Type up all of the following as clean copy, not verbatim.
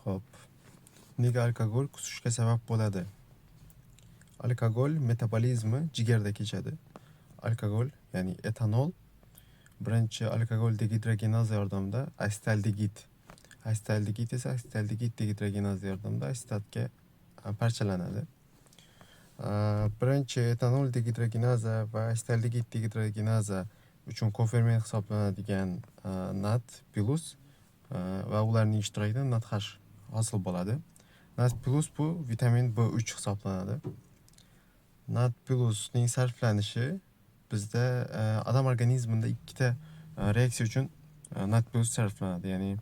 Hop. Nega alkogol qusishga sabab bo'ladi? Alkogol metabolizmi jigarda kechadi. Alkogol, ya'ni etanol, birinchi alkogol dehidrogenaz yordamida astaldegid esa astaldegid dehidrogenaz yordamida asetatga parchalanadi. Birinchi etanol dehidrogenaza va astaldegid dehidrogenaza uchun koferment hisoblanadigan NAD+ va ularning ishtirokida NADH hosil bo'ladi. NAD+ bu vitamin B3 hisoblanadi. NAD+ ning sarflanishi bizda odam organizmida ikkita reaksiya uchun NAD+ sarflanadi. Ya'ni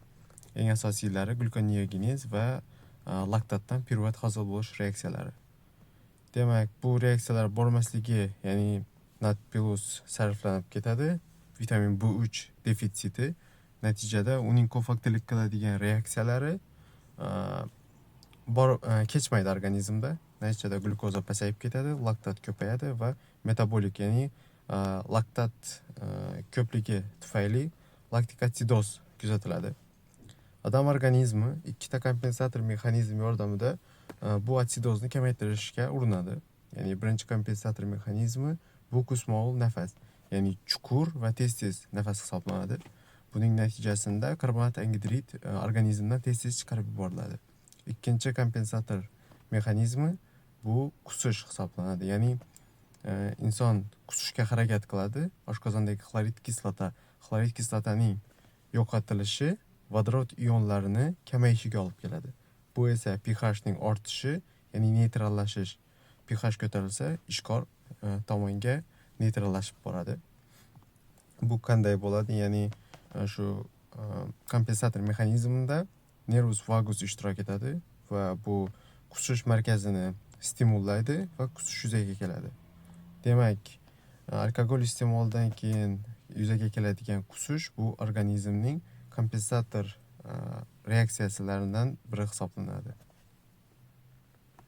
eng asosiylari glukoneogenez va laktatdan piruvat hosil bo'lish reaksiyalari. Demak, bu reaksiyalar bo'lmasligi, ya'ni NAD+ sarflanib ketadi. Vitamin B3 defitsiti natijada uning kofaktorlik qiladigan reaksiyalari kechmaydi organizmda. Natijada glukoza pasayib ketadi, laktat ko'payadi va metabolik, ya'ni laktat ko'pligi tufayli laktik atsidoz kuzatiladi. Odam organizmi ikkita kompensator mexanizm yordamida bu atsidozni kamaytirishga urinadi. Ya'ni birinchi kompensator mexanizmi bu kusmol nafas, ya'ni chuqur va tez-tez nafas hisoblanadi. Buning natijasida karbonat angidrid organizmdan tez-tez chiqarib yuboriladi. Ikkinchi kompensator mexanizmi bu qusish hisoblanadi. Ya'ni inson qusishga harakat qiladi. Oshqozondagi xlorid kislotaning yo'qotilishi vodorod ionlarini kamayishiga olib keladi. Bu esa pH ning ortishi, ya'ni neytrallashish. pH ko'tarilsa, ishqor tomonga neytrallashib boradi. Bu qanday bo'ladi? Ya'ni shu kompensator mexanizmida nervus vagus ishtirok etadi va bu qusish markazini stimullaydi va qusish yuzaga keladi. Demak, alkogol iste'molidan keyin yuzaga keladigan qusish bu organizmning kompensator reaksiyalaridan biri hisoblanadi.